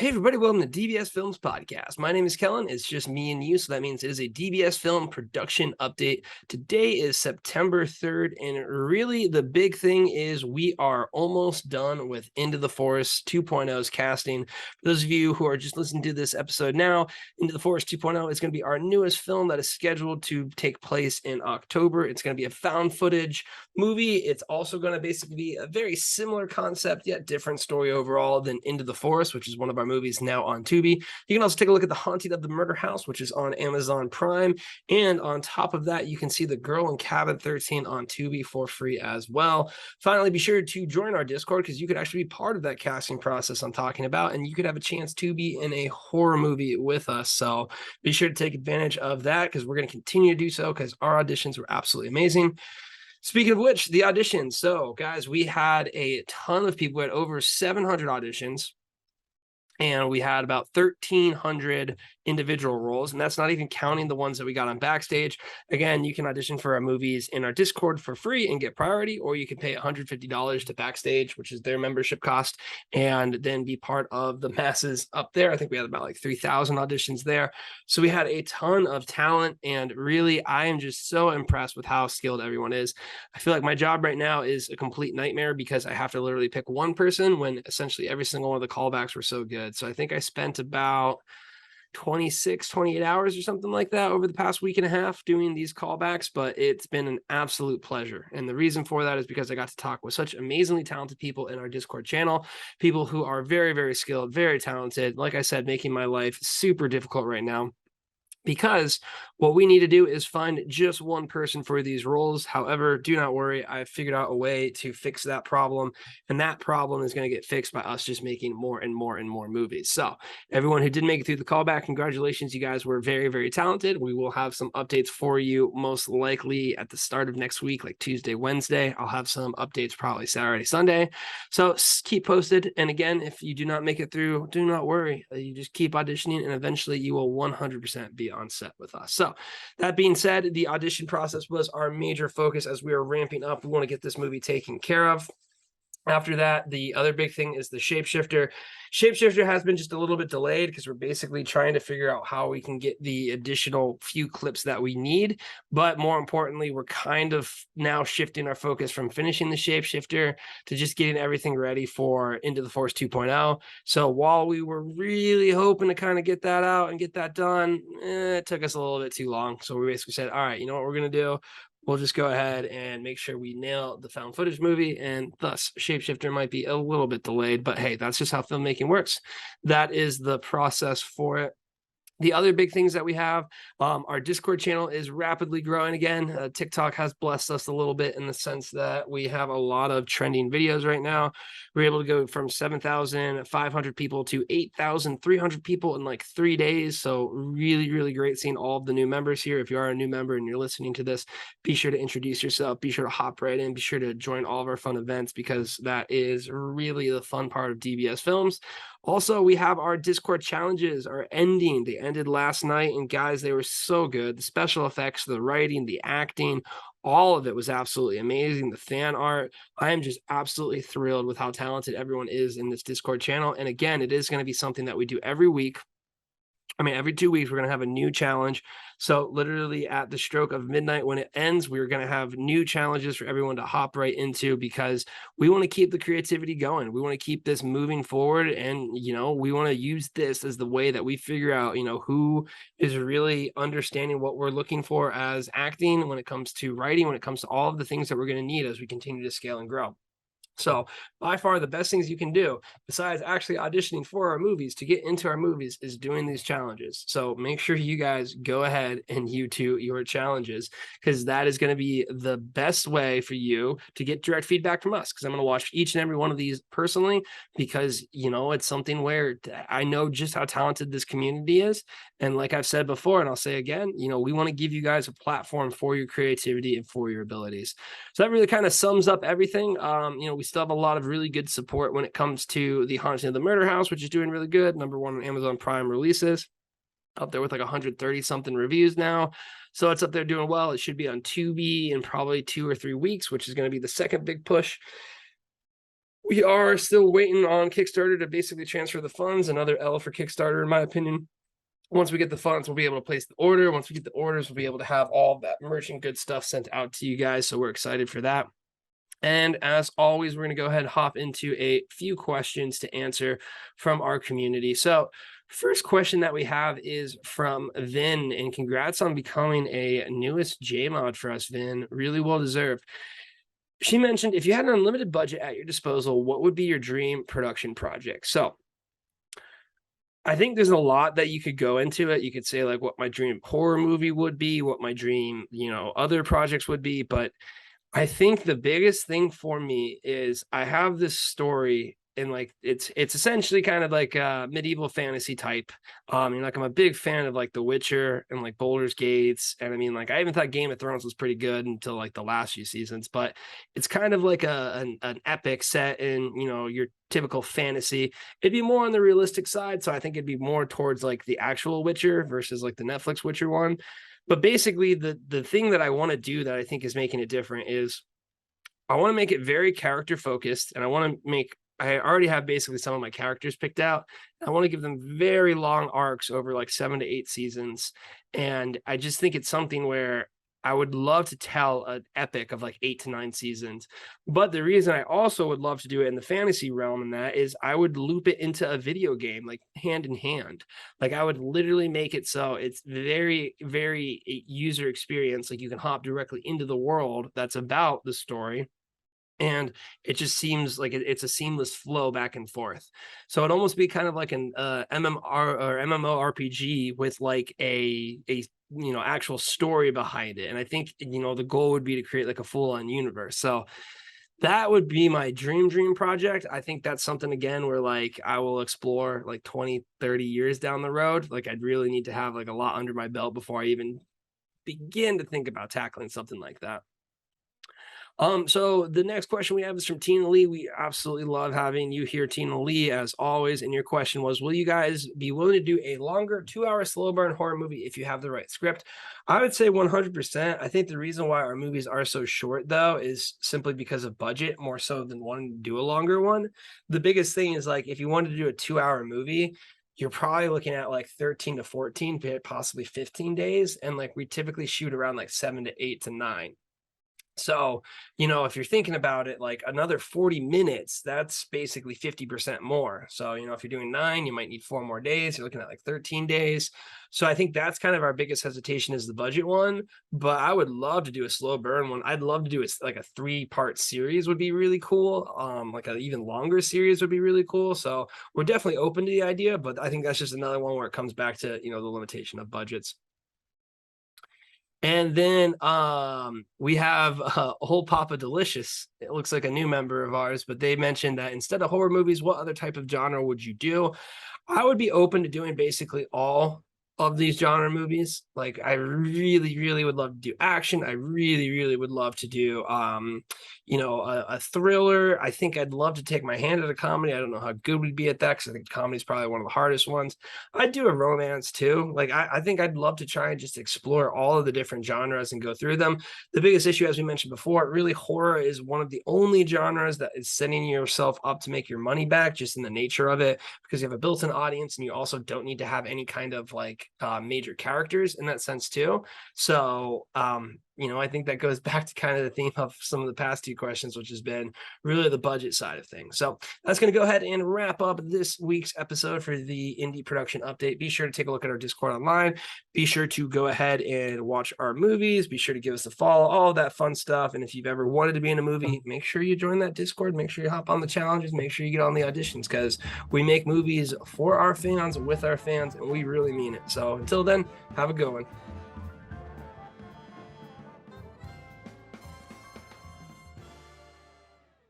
Hey everybody, welcome to DBS Films Podcast. My name is Kellen. It's just me and you, so that means it is a DBS Film production update. Today is September 3rd, and really the big thing is we are almost done with Into the Forest 2.0's casting. For those of you who are just listening to this episode now, Into the Forest 2.0 is going to be our newest film that is scheduled to take place in October. It's going to be a found footage movie. It's also going to basically be a very similar concept, yet different story overall than Into the Forest, which is one of our movies now on Tubi. You can also take a look at The Haunting of the Murder House, which is on Amazon Prime. And on top of that, you can see The Girl in Cabin 13 on Tubi for free as well. Finally, be sure to join our Discord because you could actually be part of that casting process I'm talking about, and you could have a chance to be in a horror movie with us. So be sure to take advantage of that because we're going to continue to do so because our auditions were absolutely amazing. Speaking of which, the auditions. So, guys, we had a ton of people. We had over 700 auditions, and we had about 1,300 individual roles, and that's not even counting the ones that we got on Backstage. Again, you can audition for our movies in our Discord for free and get priority, or you can pay $150 to Backstage, which is their membership cost, and then be part of the masses up there. I think we had about like 3,000 auditions there. So we had a ton of talent, and really, I am just so impressed with how skilled everyone is. I feel like my job right now is a complete nightmare because I have to literally pick one person when essentially every single one of the callbacks were so good. So I think I spent about 28 hours or something like that over the past week and a half doing these callbacks, but it's been an absolute pleasure. And the reason for that is because I got to talk with such amazingly talented people in our Discord channel, people who are very, very skilled, very talented. Like I said, making my life super difficult right now, because what we need to do is find just one person for these roles. However, do not worry, I've figured out a way to fix that problem, and that problem is going to get fixed by us just making more and more and more movies. So everyone who did make it through the callback, congratulations. You guys were very, very talented. We will have some updates for you most likely at the start of next week, like Tuesday, Wednesday. I'll have some updates probably Saturday, Sunday. So keep posted. And again, if you do not make it through, do not worry. You just keep auditioning, and eventually you will 100% be on set with us. So that being said, the audition process was our major focus as we are ramping up. We want to get this movie taken care of. After that, the other big thing is the Shapeshifter. Shapeshifter has been just a little bit delayed because we're basically trying to figure out how we can get the additional few clips that we need. But more importantly, we're kind of now shifting our focus from finishing the Shapeshifter to just getting everything ready for Into the Force 2.0. So while we were really hoping to kind of get that out and get that done, it took us a little bit too long. So we basically said, all right, you know what we're going to do? We'll just go ahead and make sure we nail the found footage movie, and thus Shapeshifter might be a little bit delayed, but hey, that's just how filmmaking works. That is the process for it. The other big things that we have, our Discord channel is rapidly growing again. TikTok has blessed us a little bit in the sense that we have a lot of trending videos right now. We're able to go from 7,500 people to 8,300 people in like 3 days. So really, really great seeing all of the new members here. If you are a new member and you're listening to this, be sure to introduce yourself. Be sure to hop right in. Be sure to join all of our fun events because that is really the fun part of DBS Films. Also, we have our Discord challenges are ending. They ended last night, and guys, they were so good. The special effects, the writing, the acting, all of it was absolutely amazing. The fan art, I am just absolutely thrilled with how talented everyone is in this Discord channel. And again, it is going to be something that we do every week. I mean, every 2 weeks, we're going to have a new challenge. So literally at the stroke of midnight when it ends, we're going to have new challenges for everyone to hop right into because we want to keep the creativity going. We want to keep this moving forward. And, you know, we want to use this as the way that we figure out, you know, who is really understanding what we're looking for as acting when it comes to writing, when it comes to all of the things that we're going to need as we continue to scale and grow. So by far the best things you can do besides actually auditioning for our movies to get into our movies is doing these challenges. So make sure you guys go ahead and you do your challenges because that is going to be the best way for you to get direct feedback from us, because I'm going to watch each and every one of these personally because, you know, it's something where I know just how talented this community is. And like I've said before, and I'll say again, you know, we want to give you guys a platform for your creativity and for your abilities. So that really kind of sums up everything. You know, we still have a lot of really good support when it comes to The Haunting of the Murder House, which is doing really good. #1 on Amazon Prime releases. Up there with like 130 something reviews now. So it's up there doing well. It should be on Tubi in probably 2 or 3 weeks, which is going to be the second big push. We are still waiting on Kickstarter to basically transfer the funds. Another L for Kickstarter, in my opinion. Once we get the funds, we'll be able to place the order. Once we get the orders, we'll be able to have all of that merch and good stuff sent out to you guys. So we're excited for that. And as always, we're going to go ahead and hop into a few questions to answer from our community. So first question that we have is from Vin, and congrats on becoming a newest JMod for us, Vin. Really well deserved. She mentioned, if you had an unlimited budget at your disposal, what would be your dream production project? So I think there's a lot that you could go into it. You could say like what my dream horror movie would be, what my dream, other projects would be. But I think the biggest thing for me is I have this story, and like it's essentially kind of like a medieval fantasy type. Like I'm a big fan of like The Witcher and like Baldur's Gates, and I mean like I even thought Game of Thrones was pretty good until like the last few seasons. But it's kind of like an epic set in your typical fantasy. It'd be more on the realistic side, so I think it'd be more towards like the actual Witcher versus like the Netflix Witcher one. But basically, the thing that I want to do that I think is making it different is I want to make it very character focused, and I already have basically some of my characters picked out. I want to give them very long arcs over like 7 to 8 seasons. And I just think it's something where I would love to tell an epic of like 8 to 9 seasons. But the reason I also would love to do it in the fantasy realm and that is I would loop it into a video game, like hand in hand. Like I would literally make it so it's very, very user experience. Like you can hop directly into the world that's about the story, and it just seems like it's a seamless flow back and forth. So it'd almost be kind of like an MMR or MMORPG with like a actual story behind it. And I think the goal would be to create like a full-on universe. So that would be my dream project. I think that's something again where like I will explore like 20, 30 years down the road. Like I'd really need to have like a lot under my belt before I even begin to think about tackling something like that. So the next question we have is from Tina Lee. We absolutely love having you here, Tina Lee, as always. And your question was, will you guys be willing to do a longer 2-hour slow burn horror movie if you have the right script? I would say 100%. I think the reason why our movies are so short, though, is simply because of budget, more so than wanting to do a longer one. The biggest thing is like, if you wanted to do a 2-hour movie, you're probably looking at like 13 to 14, possibly 15 days. And like we typically shoot around like 7 to 8 to 9. So, if you're thinking about it, like another 40 minutes, that's basically 50% more. So, if you're doing 9, you might need 4 more days. You're looking at like 13 days. So I think that's kind of our biggest hesitation is the budget one. But I would love to do a slow burn one. I'd love to do it like a 3-part series would be really cool. Like an even longer series would be really cool. So we're definitely open to the idea, but I think that's just another one where it comes back to, the limitation of budgets. And then we have Whole Papa Delicious. It looks like a new member of ours, but they mentioned that instead of horror movies, what other type of genre would you do? I would be open to doing basically all of these genre movies. Like I really, really would love to do action. I really, really would love to do a thriller. I think I'd love to take my hand at a comedy. I don't know how good we'd be at that because I think comedy is probably one of the hardest ones. I'd do a romance too. Like I think I'd love to try and just explore all of the different genres and go through them. The biggest issue, as we mentioned before, really horror is one of the only genres that is setting yourself up to make your money back just in the nature of it, because you have a built-in audience and you also don't need to have any kind of like major characters in that sense too. So I think that goes back to kind of the theme of some of the past 2 questions, which has been really the budget side of things. So that's going to go ahead and wrap up this week's episode for the indie production update. Be sure to take a look at our Discord online. Be sure to go ahead and watch our movies. Be sure to give us a follow, all of that fun stuff. And if you've ever wanted to be in a movie, make sure you join that Discord. Make sure you hop on the challenges. Make sure you get on the auditions, because we make movies for our fans, with our fans, and we really mean it. So until then, have a good one.